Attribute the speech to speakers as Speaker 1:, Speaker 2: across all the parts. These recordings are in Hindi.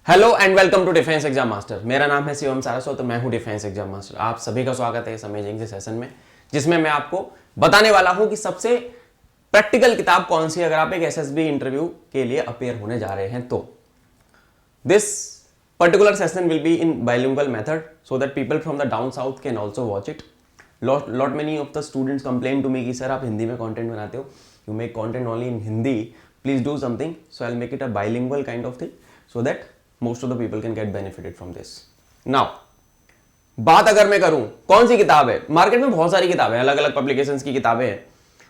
Speaker 1: Hello and welcome to defence exam master. मेरा नाम है शिवम सारस्वत, मैं हूं डिफेंस एग्जाम मास्टर। आप सभी का स्वागत है इस अमेजिंग से सेशन में, जिसमें मैं आपको बताने वाला हूं कि सबसे प्रैक्टिकल किताब कौन सी है अगर आप एक एसएसबी इंटरव्यू के लिए अपेयर होने जा रहे हैं तो। This particular session will be in bilingual method so that people from the down south can also watch it. Lot many of the students complain to me कि सर आप हिंदी में content बनाते हो, you make content only in Hindi, please do something. So I'll make it a bilingual kind of thing so that most of the people can get benefited from this. Now बात अगर मैं करूं कौन सी किताब है, मार्केट में बहुत सारी किताबें, अलग अलग पब्लिकेशंस की किताबें हैं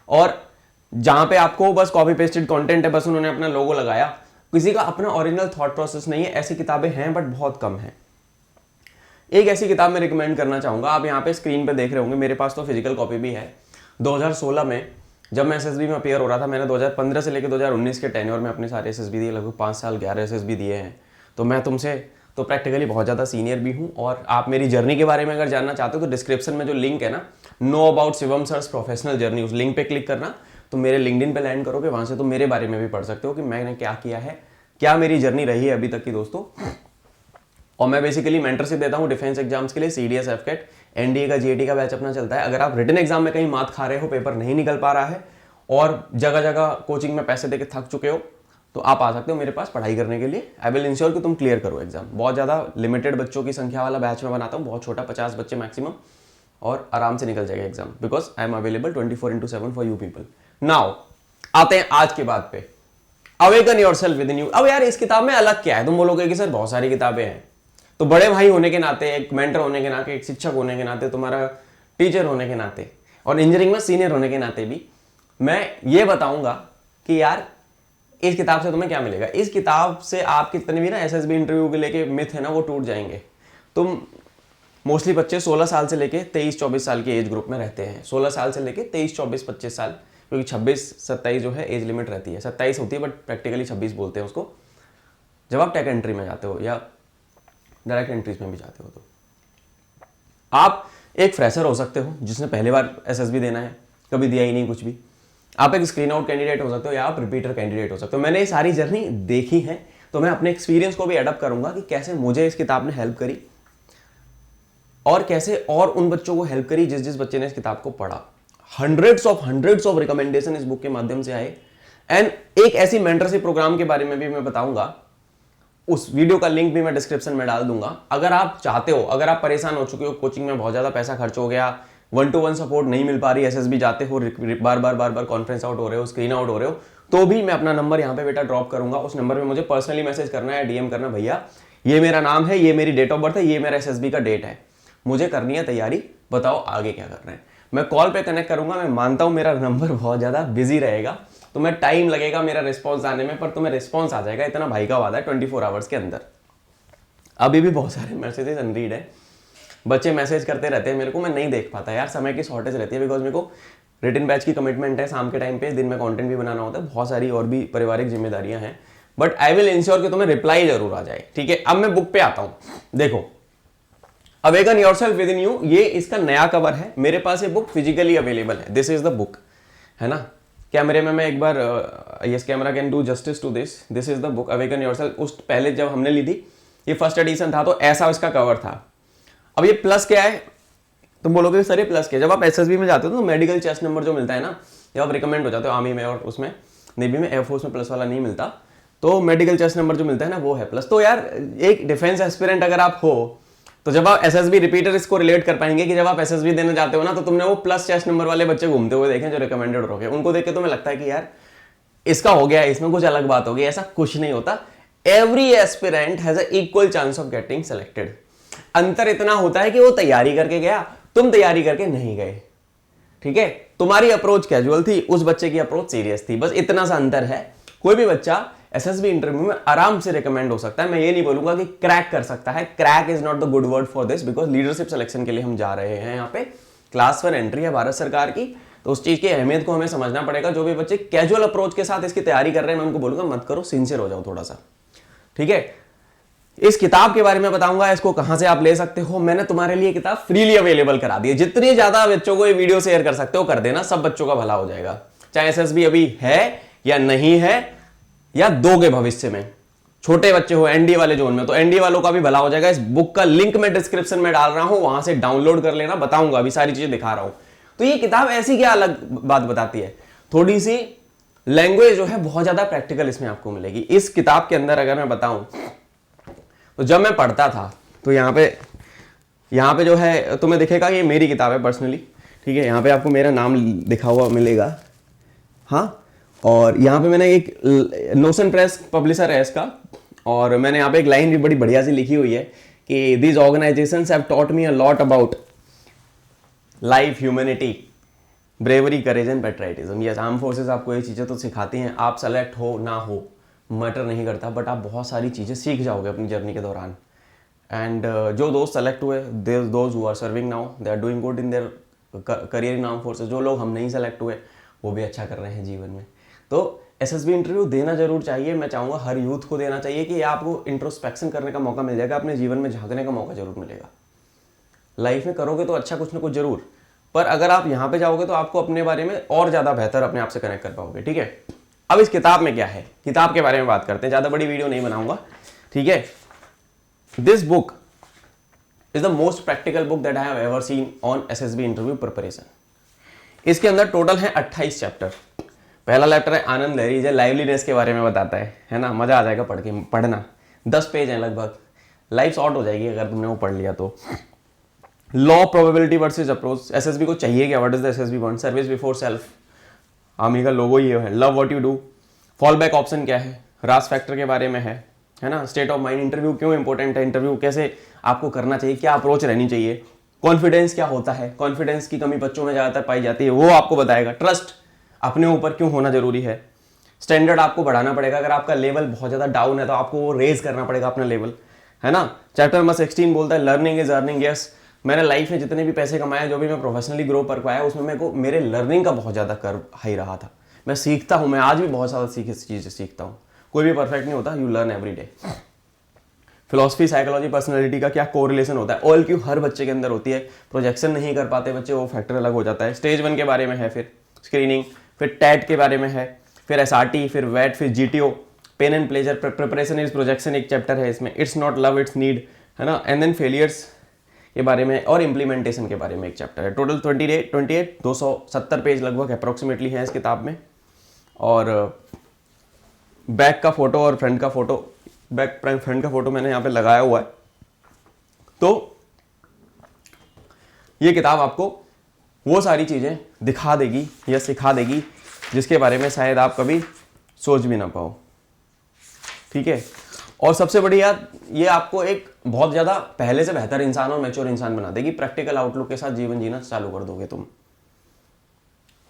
Speaker 1: और जहां पे आपको बस कॉपी पेस्टेड कंटेंट है, बस उन्होंने अपना लोगो लगाया, किसी का अपना ओरिजिनल थॉट प्रोसेस नहीं है। ऐसी किताबें हैं बट बहुत कम है। एक ऐसी किताब मैं रिकमेंड करना चाहूंगा, आप यहाँ पे स्क्रीन पे देख रहे होंगे, मेरे पास तो फिजिकल कॉपी भी है। 2016 में जब मैं एसएसबी में अपेयर हो रहा था, मैंने 2015 से लेकर 2019 के टेन्योर में अपने सारे एसएसबी दिए, लगभग 5 साल 11 एसएसबी दिए हैं। तो मैं तुमसे तो प्रैक्टिकली बहुत ज़्यादा सीनियर भी हूँ। और आप मेरी जर्नी के बारे में अगर जानना चाहते हो तो डिस्क्रिप्शन में जो लिंक है ना, know about Shivam sir's professional journey, उस लिंक पे क्लिक करना तो मेरे लिंक्डइन पे लैंड करोगे। वहाँ से तो मेरे बारे में भी पढ़ सकते हो कि मैंने क्या किया है, क्या मेरी जर्नी रही है अभी तक की दोस्तों। और मैं बेसिकली मेंटरशिप देता हूँ डिफेंस एग्जाम्स के लिए। सीडीएस, एफकेट, एनडीए का, जीएटी का बैच अपना चलता है। अगर आप रिटन एग्जाम में कहीं मात खा रहे हो, पेपर नहीं निकल पा रहा है और जगह जगह कोचिंग में पैसे देके थक चुके हो, तो आप आ सकते हो मेरे पास पढ़ाई करने के लिए। आई विल इंश्योर कि तुम क्लियर करो एग्जाम। बहुत ज़्यादा लिमिटेड बच्चों की संख्या वाला बैच में बनाता हूँ, बहुत छोटा, 50 बच्चे मैक्सिमम, और आराम से निकल जाएगा exam, because I am available 24/7 for you people. Now आते हैं आज की बात पे, awaken yourself within you. अब यार इस किताब में अलग क्या है? तुम बोलोगे कि सर बहुत सारी किताबें हैं। तो बड़े भाई होने के नाते, एक मेंटर होने के नाते, एक शिक्षक होने के नाते, तुम्हारा टीचर होने के नाते और इंजीनियरिंग में सीनियर होने के नाते भी मैं ये बताऊंगा कि यार इस किताब से तुम्हें क्या मिलेगा। इस किताब से आप कितने भी ना एसएसबी इंटरव्यू के लेके मिथ है ना, वो टूट जाएंगे। तुम मोस्टली बच्चे 16 साल से लेके 23-24 साल के एज ग्रुप में रहते हैं। 16 साल से लेके 23-24-25 साल, क्योंकि 26-27 जो है एज लिमिट रहती है, 27 होती है बट प्रैक्टिकली 26 बोलते हैं उसको। जब आप टेक एंट्री में जाते हो या डायरेक्ट एंट्रीज में भी जाते हो तो आप एक फ्रेशर हो सकते हो जिसने पहली बार एसएसबी देना है, कभी दिया ही नहीं कुछ भी। आप एक स्क्रीन आउट कैंडिडेट हो सकते हो या आप रिपीटर कैंडिडेट हो सकते हो। मैंने ये सारी जर्नी देखी है तो मैं अपने एक्सपीरियंस को भी एडप्ट करूंगा कि कैसे मुझे इस किताब ने हेल्प करी और कैसे और उन बच्चों को हेल्प करी जिस जिस बच्चे ने इस किताब को पढ़ा। हंड्रेड्स ऑफ रिकमेंडेशन इस बुक के माध्यम से आए। एंड एक ऐसी मेंटरशिप प्रोग्राम के बारे में भी मैं बताऊंगा, उस वीडियो का लिंक भी मैं डिस्क्रिप्शन में डाल दूंगा। अगर आप चाहते हो, अगर आप परेशान हो चुके हो, कोचिंग में बहुत ज्यादा पैसा खर्च हो गया, 1-to-1 सपोर्ट नहीं मिल पा रही, एसएसबी जाते हो, बार बार कॉन्फ्रेंस आउट हो रहे हो, स्क्रीन आउट हो रहे हो, तो भी मैं अपना नंबर यहाँ पे बेटा ड्रॉप करूंगा। उस नंबर पे मुझे पर्सनली मैसेज करना है, डीएम करना, भैया ये मेरा नाम है, ये मेरी डेट ऑफ बर्थ है, ये मेरा एसएसबी का डेट है, मुझे करनी है तैयारी, बताओ आगे क्या करना है। मैं कॉल पे कनेक्ट करूंगा। मैं मानता हूं मेरा नंबर बहुत ज्यादा बिजी रहेगा, तो मैं टाइम लगेगा मेरा रिस्पॉन्स आने में, पर तुम्हें रिस्पॉन्स आ जाएगा, इतना भाई का वादा है 24 आवर्स के अंदर। अभी भी बहुत सारे मैसेजेस अनरीड है, बच्चे मैसेज करते रहते हैं मेरे को, मैं नहीं देख पाता यार, समय की शॉर्टेज रहती है, बिकॉज मेरे को रिटन बैच की कमिटमेंट है शाम के टाइम पे, दिन में कंटेंट भी बनाना होता है, बहुत सारी और भी पारिवारिक जिम्मेदारियां हैं। बट आई विल इंश्योर कि तुम्हें रिप्लाई जरूर आ जाए, ठीक है। अब मैं बुक पे आता हूं। देखो, awaken yourself within you, ये इसका नया कवर है। मेरे पास ये बुक फिजिकली अवेलेबल है। दिस इज द बुक, है ना। कैमरे में मैं एक बार, yes camera can do justice to this, this is the book awaken yourself. उस पहले जब हमने ली थी, ये फर्स्ट एडिशन था, तो ऐसा इसका कवर था। अब ये प्लस क्या है, तुम बोलोगे सर ये प्लस क्या है? जब आप एसएसबी में जाते हो तो मेडिकल चेस्ट नंबर जो मिलता है ना, जब आप रिकमेंड हो जाते हो आर्मी में और उसमें नेवी में, एयरफोर्स में प्लस वाला नहीं मिलता, तो मेडिकल चेस्ट नंबर जो मिलता है ना, वो है प्लस। तो यार एक डिफेंस एस्पिरेंट अगर आप हो, तो जब आप एसएसबी रिपीटर इसको रिलेट कर पाएंगे कि जब आप एसएसबी देने जाते हो ना, तो तुमने वो प्लस चेस्ट नंबर वाले बच्चे घूमते हुए देखे जो रिकमेंडेड हो गए, उनको देख के तुम्हें लगता है कि यार इसका हो गया, इसमें कुछ अलग बात होगी। ऐसा कुछ नहीं होता। Every aspirant has a equal chance of getting selected. अंतर इतना होता है कि वो तैयारी करके गया, तुम तैयारी करके नहीं गए, ठीक है। तुम्हारी अप्रोच कैजुअल थी, उस बच्चे की अप्रोच सीरियस थी, बस इतना सा अंतर है। कोई भी बच्चा एसएसबी इंटरव्यू में आराम से रिकमेंड हो सकता है। मैं ये नहीं बोलूंगा कि क्रैक कर सकता है, crack is not the good word for this, because leadership selection के लिए हम जा रहे हैं। यहाँ पे क्लास 1 एंट्री है भारत सरकार की, तो उस चीज की अहमियत को हमें समझना पड़ेगा। जो भी बच्चे कैजुअल अप्रोच के साथ इसकी तैयारी कर रहे हैं, मैं उनको बोलूंगा मत करो, सिंसियर हो जाओ थोड़ा सा, ठीक है। इस किताब के बारे में बताऊंगा, इसको कहां से आप ले सकते हो। मैंने तुम्हारे लिए किताब फ्रीली अवेलेबल करा दी है। जितनी ज्यादा बच्चों को ये वीडियो शेयर कर सकते हो कर देना, सब बच्चों का भला हो जाएगा। चाहे एसएसबी अभी है या नहीं है या दोगे भविष्य में, छोटे बच्चे हो एनडीए वाले जोन में, तो एनडीए वालों का भी भला हो जाएगा। इस बुक का लिंक मैं डिस्क्रिप्शन में डाल रहा हूं, वहां से डाउनलोड कर लेना, बताऊंगा अभी सारी चीजें दिखा रहा हूं। तो ये किताब ऐसी क्या अलग बात बताती है, थोड़ी सी लैंग्वेज जो है बहुत ज्यादा प्रैक्टिकल इसमें आपको मिलेगी। इस किताब के अंदर अगर मैं बताऊं तो जब मैं पढ़ता था तो यहाँ पे जो है तुम्हें दिखेगा ये मेरी किताब है पर्सनली, ठीक है। यहाँ पे आपको मेरा नाम लिखा हुआ मिलेगा, हाँ। और यहाँ पे मैंने एक नोशन प्रेस पब्लिशर है इसका, और मैंने यहाँ पे एक लाइन भी बड़ी बढ़िया सी लिखी हुई है कि these organisations have taught me a lot about life, humanity, bravery, courage and patriotism. Yes, arm forces आपको ये चीज़ें तो सिखाती हैं, आप सेलेक्ट हो ना हो मैटर नहीं करता, बट आप बहुत सारी चीज़ें सीख जाओगे अपनी जर्नी के दौरान। एंड जो दोस्त सेलेक्ट हुए, those who are serving now, they are doing good in their career in arm forces. जो लोग हम नहीं सेलेक्ट हुए वो भी अच्छा कर रहे हैं जीवन में। तो एसएसबी इंटरव्यू देना जरूर चाहिए, मैं चाहूँगा हर यूथ को देना चाहिए कि आपको इंट्रोस्पेक्शन करने का मौका मिल जाएगा, अपने जीवन में झांकने का मौका जरूर मिलेगा। लाइफ में करोगे तो अच्छा कुछ ना कुछ जरूर, पर अगर आप यहाँ पे जाओगे तो आपको अपने बारे में और ज़्यादा बेहतर अपने आप से कनेक्ट कर पाओगे, ठीक है। अब इस किताब में क्या है, किताब के बारे में बात करते हैं, ज़्यादा बड़ी वीडियो नहीं बनाऊंगा, ठीक है। This book is the most practical book that I have ever seen on SSB interview preparation. इसके अंदर टोटल है 28 चैप्टर। पहला चैप्टर है आनंद लहरी, जो लाइवलीनेस के बारे में बताता है ना, मजा आ जाएगा पढ़ना। 10 पेज हैं लगभग, लाइफ शॉर्ट हो जाएगी अगर तुमने वो पढ़ लिया तो। Law, probability versus approach, SSB को चाहिए क्या, what is the SSB want, service before self, army का लोगो ये है, love what you do, fall back option क्या है, रास फैक्टर के बारे में है ना, स्टेट ऑफ माइंड, इंटरव्यू क्यों इंपॉर्टेंट है, इंटरव्यू कैसे आपको करना चाहिए, क्या अप्रोच रहनी चाहिए, कॉन्फिडेंस क्या होता है, कॉन्फिडेंस की कमी बच्चों में ज़्यादातर पाई जाती है, वो आपको बताएगा, ट्रस्ट अपने ऊपर क्यों होना जरूरी है, स्टैंडर्ड आपको बढ़ाना पड़ेगा, अगर आपका लेवल बहुत ज़्यादा डाउन है तो आपको वो रेज करना पड़ेगा अपना लेवल, है ना। चैप्टर नंबर 16 बोलता है लर्निंग इज अर्निंग। यस, मैंने लाइफ में जितने भी पैसे कमाए, जो भी मैं प्रोफेशनली ग्रो कर पाया, उसमें मेरे को मेरे लर्निंग का बहुत ज़्यादा कर्व हाई रहा था। मैं सीखता हूँ, मैं आज भी बहुत ज़्यादा चीज़ें सीखता हूँ, कोई भी परफेक्ट नहीं होता, you learn every day. Philosophy, psychology, personality का क्या कोरिलेशन होता है, OLQ हर बच्चे के अंदर होती है, प्रोजेक्शन नहीं कर पाते बच्चे, वो फैक्टर अलग हो जाता है। स्टेज 1 के बारे में है, फिर स्क्रीनिंग, फिर टैट के बारे में है, फिर SRT, फिर वैट, फिर GTO, pain and pleasure, preparation is projection एक चैप्टर है इसमें, it's not love it's need, है ना। एंड देन फेलियर्स के बारे में और इम्प्लीमेंटेशन के बारे में एक चैप्टर है। टोटल 28 270 पेज लगभग अप्रोक्सीमेटली है इस किताब में। और बैक का फोटो और फ्रंट का फोटो, बैक फ्रंट का फोटो मैंने यहाँ पे लगाया हुआ है। तो ये किताब आपको वो सारी चीज़ें दिखा देगी या सिखा देगी जिसके बारे में शायद आप कभी सोच भी ना पाओ, ठीक है। और सबसे बड़ी बात, ये आपको एक बहुत ज़्यादा पहले से बेहतर इंसान और मैच्योर इंसान बना देगी। प्रैक्टिकल आउटलुक के साथ जीवन जीना चालू कर दोगे तुम।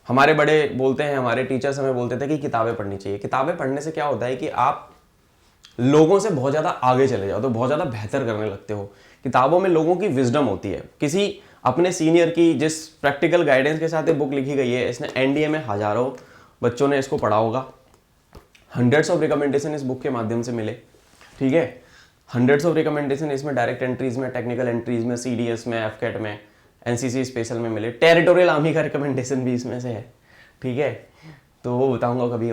Speaker 1: हमारे बड़े बोलते हैं, हमारे टीचर्स हमें बोलते थे कि किताबें पढ़नी चाहिए। किताबें पढ़ने से क्या होता है कि आप लोगों से बहुत ज़्यादा आगे चले जाओ, तो बहुत ज़्यादा बेहतर करने लगते हो। किताबों में लोगों की विजडम होती है, किसी अपने सीनियर की जिस प्रैक्टिकल गाइडेंस के साथ ये बुक लिखी गई है, इसने एनडीए में हज़ारों बच्चों ने इसको पढ़ा होगा। हंड्रेड्स ऑफ रिकमेंडेशन इस बुक के माध्यम से मिले, ठीक है। हंड्रेड्स ऑफ रिकमेंडेशन इसमें डायरेक्ट एंट्रीज में, टेक्निकल एंट्रीज में, CDS में, FCAT में, NCC स्पेशल में मिले। टेरिटोरियल आर्मी का रिकमेंडेशन भी इसमें से है, ठीक है। तो वो बताऊंगा कभी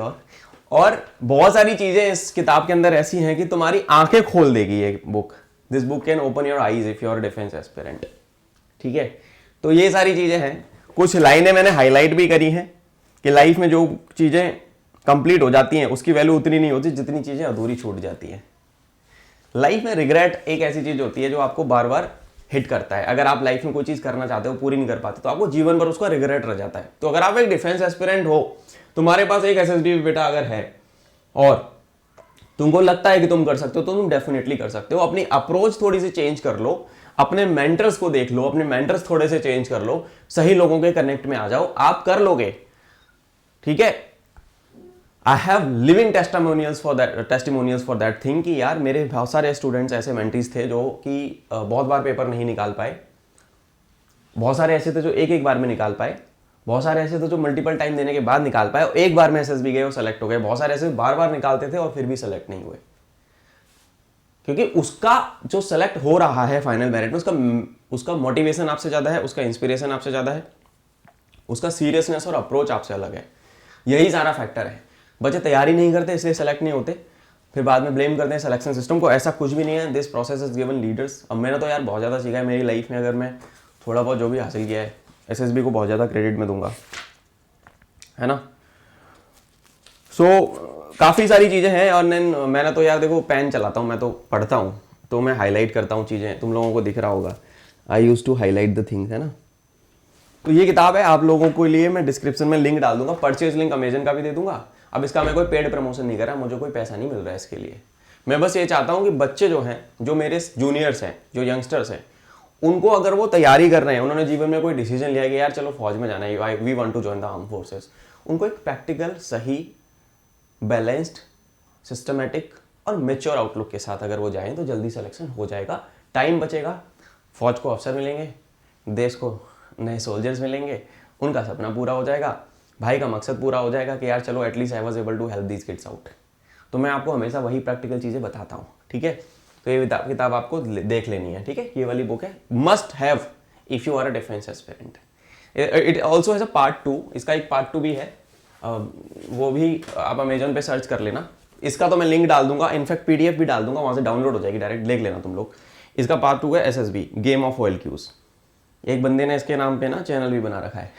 Speaker 1: और बहुत सारी चीज़ें इस किताब के अंदर ऐसी हैं कि तुम्हारी आंखें खोल देगी ये book. This book can open your eyes if you are defence aspirant, ठीक है। तो ये सारी चीज़ें हैं। कुछ लाइनें मैंने हाईलाइट भी करी हैं कि लाइफ में जो चीज़ें कंप्लीट हो जाती हैं उसकी वैल्यू उतनी नहीं होती जितनी चीज़ें अधूरी छूट जाती हैं। लाइफ में रिग्रेट एक ऐसी चीज़ होती है जो आपको बार बार हिट करता है। अगर आप लाइफ में कोई चीज़ करना चाहते हो, पूरी नहीं कर पाते, तो आपको जीवन भर उसका रिग्रेट रह जाता है। तो अगर आप एक डिफेंस एस्पिरेंट हो, तुम्हारे पास एक SSB बेटा अगर है और तुमको लगता है कि तुम कर सकते हो, तो तुम डेफिनेटली कर सकते हो। अपनी अप्रोच थोड़ी सी चेंज कर लो, अपने मेंटर्स को देख लो, अपने मेंटर्स थोड़े से चेंज कर लो, सही लोगों के कनेक्ट में आ जाओ, आप कर लोगे, ठीक है। I have living testimonials for that thing कि यार मेरे बहुत सारे स्टूडेंट्स ऐसे मेंटीज थे जो कि बहुत बार पेपर नहीं निकाल पाए, बहुत सारे ऐसे थे जो एक बार में निकाल पाए, बहुत सारे ऐसे थे जो मल्टीपल टाइम देने के बाद निकाल पाए, एक बार में SSB गए और सेलेक्ट हो गए, बहुत सारे ऐसे बार बार निकालते थे और फिर भी सेलेक्ट नहीं हुए। क्योंकि उसका जो सेलेक्ट हो रहा है फाइनल मेरिट में, उसका मोटिवेशन आपसे ज़्यादा है, उसका इंस्पिरेशन आपसे ज़्यादा है, उसका सीरियसनेस और अप्रोच आपसे अलग है। यही सारा फैक्टर है। बच्चे तैयारी नहीं करते इसलिए सेलेक्ट नहीं होते, फिर बाद में ब्लेम करते हैं सिलेक्शन सिस्टम को। ऐसा कुछ भी नहीं है, this process is given leaders. अब मैंने तो यार बहुत ज़्यादा सीखा है मेरी लाइफ में, अगर मैं थोड़ा बहुत जो भी हासिल किया है एसएसबी को बहुत ज़्यादा क्रेडिट में दूंगा, है ना। काफ़ी सारी चीज़ें हैं। और मैंने तो यार देखो पेन चलाता हूँ, मैं तो पढ़ता हूँ तो मैं हाईलाइट करता हूँ चीज़ें, तुम लोगों को दिख रहा होगा, I use to highlight the things, है ना। तो ये किताब है आप लोगों के लिए, मैं डिस्क्रिप्शन में लिंक डाल दूंगा, परचेज लिंक अमेजन का भी दे दूंगा। अब इसका मैं कोई पेड प्रमोशन नहीं कर रहा, मुझे कोई पैसा नहीं मिल रहा है इसके लिए। मैं बस ये चाहता हूँ कि बच्चे जो हैं, जो मेरे जूनियर्स हैं, जो यंगस्टर्स हैं, उनको अगर वो तैयारी कर रहे हैं, उन्होंने जीवन में कोई डिसीजन लिया कि यार चलो फौज में जाना है, we want to join the arm forces, उनको एक प्रैक्टिकल, सही, बैलेंस्ड, सिस्टमेटिक और मेच्योर आउटलुक के साथ अगर वो जाएं तो जल्दी सिलेक्शन हो जाएगा, टाइम बचेगा, फौज को अफसर मिलेंगे, देश को नए सोल्जर्स मिलेंगे, उनका सपना पूरा हो जाएगा, भाई का मकसद पूरा हो जाएगा कि यार चलो at least I was able to help these kids out. तो मैं आपको हमेशा वही प्रैक्टिकल चीज़ें बताता हूँ, ठीक है। तो ये किताब आपको देख लेनी है, ठीक है। ये वाली बुक है, must have if you are a defence aspirant. It also has a part 2, इसका एक पार्ट 2 भी है, वो भी आप अमेजन पे सर्च कर लेना। इसका तो मैं लिंक डाल दूंगा, इनफैक्ट पीडीएफ भी डाल दूंगा, वहाँ से डाउनलोड हो जाएगी, डायरेक्ट देख लेना तुम लोग। इसका पार्ट 2 है एसएसबी, गेम ऑफ OLQs। एक बंदे ने इसके नाम पे ना चैनल भी बना रखा है,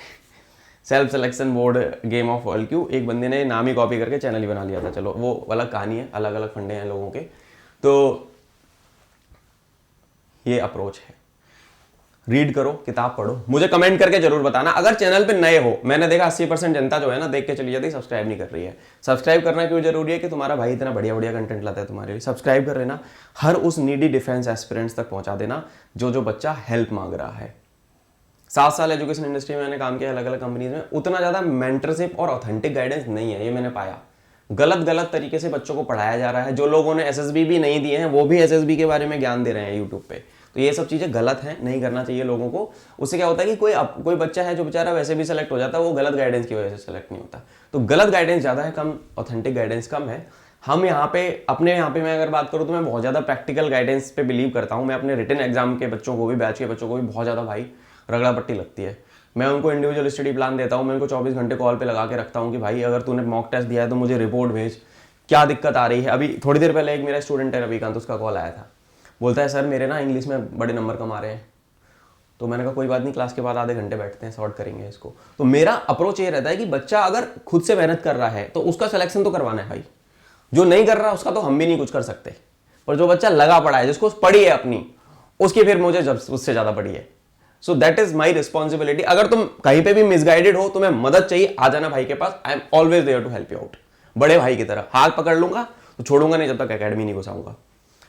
Speaker 1: self selection board game of OLQ। एक बंदे ने नाम ही कॉपी करके चैनल ही बना लिया था, चलो वो अलग कहानी है, अलग अलग फंडे हैं लोगों के। तो ये अप्रोच है, रीड करो, किताब पढ़ो, मुझे कमेंट करके जरूर बताना। अगर चैनल पे नए हो, मैंने देखा 80% जनता जो है ना देख के चली जाती है, सब्सक्राइब नहीं कर रही है। सब्सक्राइब करना क्यों जरूरी है कि तुम्हारा भाई इतना बढ़िया बढ़िया कंटेंट लाता है तुम्हारे लिए, सब्सक्राइब कर लेना, हर उस नीडी डिफेंस एस्पिरेंट्स तक पहुंचा देना जो बच्चा हेल्प मांग रहा है। 7 साल एजुकेशन इंडस्ट्री में मैंने काम किया अलग अलग कंपनीज में, उतना ज़्यादा मेंटरशिप और ऑथेंटिक गाइडेंस नहीं है, ये मैंने पाया। गलत तरीके से बच्चों को पढ़ाया जा रहा है। जो लोगों ने एसएसबी भी नहीं दिए हैं वो भी एसएसबी के बारे में ज्ञान दे रहे हैं यूट्यूब पे। तो ये सब चीज़ें गलत हैं, नहीं करना चाहिए लोगों को। उससे क्या होता है कि कोई बच्चा है जो बेचारा वैसे भी सेलेक्ट हो जाता है, वो गलत गाइडेंस की वजह से सेलेक्ट नहीं होता। तो गलत गाइडेंस ज़्यादा है, कम ऑथेंटिक गाइडेंस कम है। हम यहाँ पे यहाँ पे मैं अगर बात करूँ तो मैं बहुत ज़्यादा प्रैक्टिकल गाइडेंस पे बिलीव करता हूँ। मैं अपने रिटन एग्जाम के बच्चों को भी, बैच के बच्चों को भी बहुत ज़्यादा भाई रगड़ा पट्टी लगती है। मैं उनको इंडिविजुअल स्टडी प्लान देता हूँ, मैं उनको 24 घंटे कॉल पे लगा के रखता हूँ कि भाई अगर तूने मॉक टेस्ट दिया है तो मुझे रिपोर्ट भेज, क्या दिक्कत आ रही है। अभी थोड़ी देर पहले एक मेरा स्टूडेंट है रविकांत, उसका कॉल आया था, बोलता है सर मेरे ना इंग्लिश में बड़े नंबर कम आ रहे हैं। तो मैंने कहा कोई बात नहीं, क्लास के बाद आधे घंटे बैठते हैं, सॉर्ट करेंगे इसको। तो मेरा अप्रोच ये रहता है कि बच्चा अगर खुद से मेहनत कर रहा है तो उसका सिलेक्शन तो करवाना है भाई, जो नहीं कर रहा उसका तो हम भी नहीं कुछ कर सकते। पर जो बच्चा लगा पड़ा है, जिसको पढ़ी है अपनी, उसकी फिर मुझे जब उससे ज़्यादा पढ़ी है। So that is my responsibility. अगर तुम कहीं पे भी मिसगाइडेड हो, तुम्हें मदद चाहिए, आ जाना भाई के पास, I am always there to help you out. बड़े भाई की तरह हाथ पकड़ लूंगा, तो छोड़ूंगा नहीं जब तक एकेडमी नहीं घुसाऊंगा,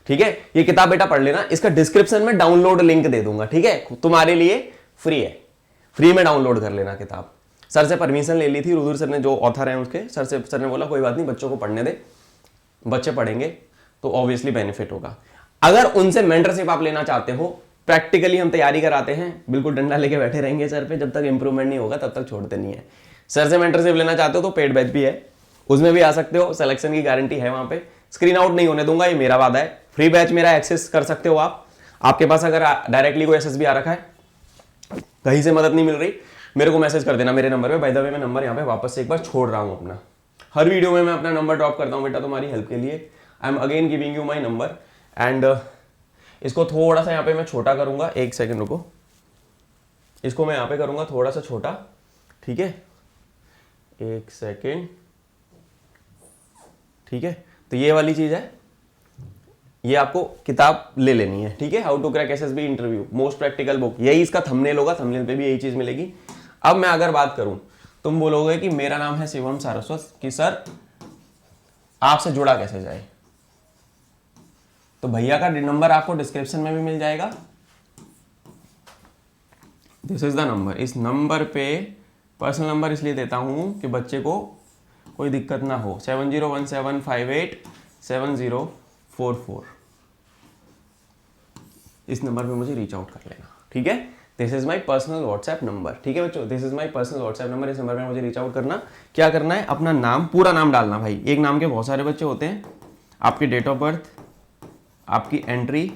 Speaker 1: ठीक है। ये किताब बेटा पढ़ लेना, इसका डिस्क्रिप्शन में डाउनलोड लिंक दे दूंगा, ठीक है, तुम्हारे लिए फ्री है, फ्री में डाउनलोड कर लेना किताब। सर से परमिशन ले ली थी, रुदुर सर ने जो ऑथर हैं उसके, सर ने बोला कोई बात नहीं, बच्चों को पढ़ने दे, बच्चे पढ़ेंगे तो ऑब्वियसली बेनिफिट होगा। अगर उनसे मेंटरशिप आप लेना चाहते हो, प्रैक्टिकली हम तैयारी कराते हैं, बिल्कुल डंडा लेके बैठे रहेंगे सर पे, जब तक इंप्रूवमेंट नहीं होगा तब तक छोड़ते नहीं है। सर से मेंटरशिप लेना चाहते हो तो पेड बैच भी है, उसमें भी आ सकते हो, सिलेक्शन की गारंटी है वहां पे, स्क्रीन आउट नहीं होने दूंगा, ये मेरा वादा है। फ्री बैच मेरा एक्सेस कर सकते हो आप। आपके पास अगर डायरेक्टली कोई एसएसबी आ रखा है, कहीं से मदद नहीं मिल रही, मेरे को मैसेज कर देना मेरे नंबर पे। बाय द वे मैं नंबर यहाँ पे वापस से एक बार छोड़ रहा हूँ अपना, हर वीडियो में मैं अपना नंबर ड्रॉप करता हूँ बेटा तुम्हारी हेल्प के लिए। I am again giving you my number. And इसको थोड़ा सा यहाँ पे मैं छोटा करूंगा, एक सेकंड रुको, इसको मैं यहाँ पे करूंगा थोड़ा सा छोटा, ठीक है, एक सेकंड, ठीक है। तो ये वाली चीज है, ये आपको किताब ले लेनी है, ठीक है, how to crack SSB interview, most practical book, यही इसका थंबनेल होगा, थंबनेल पे भी यही चीज मिलेगी। अब मैं अगर बात करूं, तुम बोलोगे कि मेरा नाम है शिवम सारस्वत, कि सर आपसे जुड़ा कैसे जाए, तो भैया का नंबर आपको डिस्क्रिप्शन में भी मिल जाएगा, दिस इज द नंबर। इस नंबर पे पर्सनल नंबर इसलिए देता हूं कि बच्चे को कोई दिक्कत ना हो, 7017587044, इस नंबर पे मुझे रीच आउट कर लेना, ठीक है। This is my personal WhatsApp number, ठीक है बच्चों, this is my personal WhatsApp number, इस नंबर पे मुझे रीच आउट करना। क्या करना है, अपना नाम, पूरा नाम डालना भाई, एक नाम के बहुत सारे बच्चे होते हैं, आपकी डेट ऑफ बर्थ, आपकी एंट्री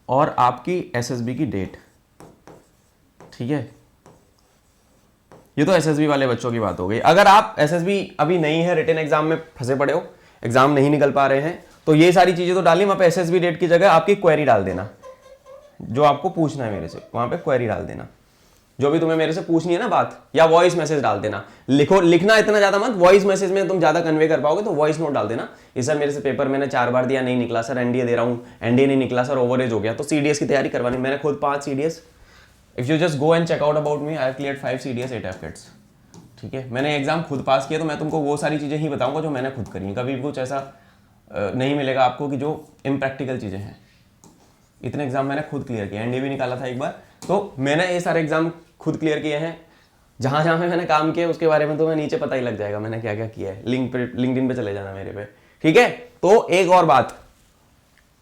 Speaker 1: और आपकी एसएसबी की डेट, ठीक है। ये तो एसएसबी वाले बच्चों की बात हो गई। अगर आप एसएसबी अभी नहीं है, रिटन एग्जाम में फंसे पड़े हो, एग्जाम नहीं निकल पा रहे हैं, तो ये सारी चीजें तो डालिए, वहां पे एसएसबी डेट की जगह आपकी क्वेरी डाल देना, जो आपको पूछना है मेरे से, वहां पे क्वेरी डाल देना, जो भी तुम्हें मेरे से पूछनी है ना बात, या वॉइस मैसेज डाल देना। लिखना इतना ज्यादा मत, वॉइस मैसेज में तुम ज्यादा कन्वे कर पाओगे, तो वॉइस नोट डाल देना। ये सर मेरे से पेपर मैंने 4 बार दिया, नहीं निकला सर, एनडीए दे रहा हूँ, एनडीए नहीं निकला सर, ओवरेज हो गया, तो सीडीएस की तैयारी करवानी। मैंने खुद 5 CDS, if you just go and check out about me, I have cleared 5 CDS 8 AFCATs. ठीक है, मैंने एग्जाम खुद पास किया, तो मैं तुमको वो सारी चीजें ही बताऊंगा जो मैंने खुद करी है। कभी भी कुछ ऐसा नहीं मिलेगा आपको कि जो इम्प्रैक्टिकल चीजें हैं। इतने एग्जाम मैंने खुद क्लियर किए, एनडीए भी निकाला था एक बार, तो मैंने ये सारे एग्जाम खुद क्लियर किए हैं। जहां जहां पे मैंने काम किया उसके बारे में तो मैं नीचे पता ही लग जाएगा मैंने क्या क्या किया है, लिंक्डइन पे चले जाना मेरे पे। ठीक है, तो एक और बात,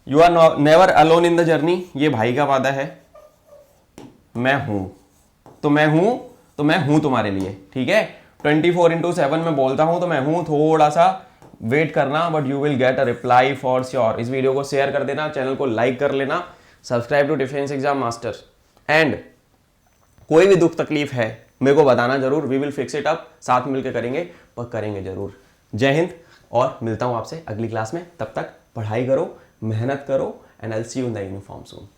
Speaker 1: you are never alone in the journey, ये भाई का वादा है। मैं हूं तो मैं हूं तुम्हारे लिए। ठीक है, 24/7 में बोलता हूं तो मैं हूं। थोड़ा सा वेट करना, but you will get a reply for sure. इस वीडियो को शेयर कर देना, चैनल को लाइक कर लेना, subscribe to defence exam master, and कोई भी दुख तकलीफ है मेरे को बताना जरूर, we will fix it up, साथ मिलकर करेंगे, पर करेंगे जरूर। जय हिंद, और मिलता हूं आपसे अगली क्लास में। तब तक पढ़ाई करो, मेहनत करो, and I will see you in the uniform soon.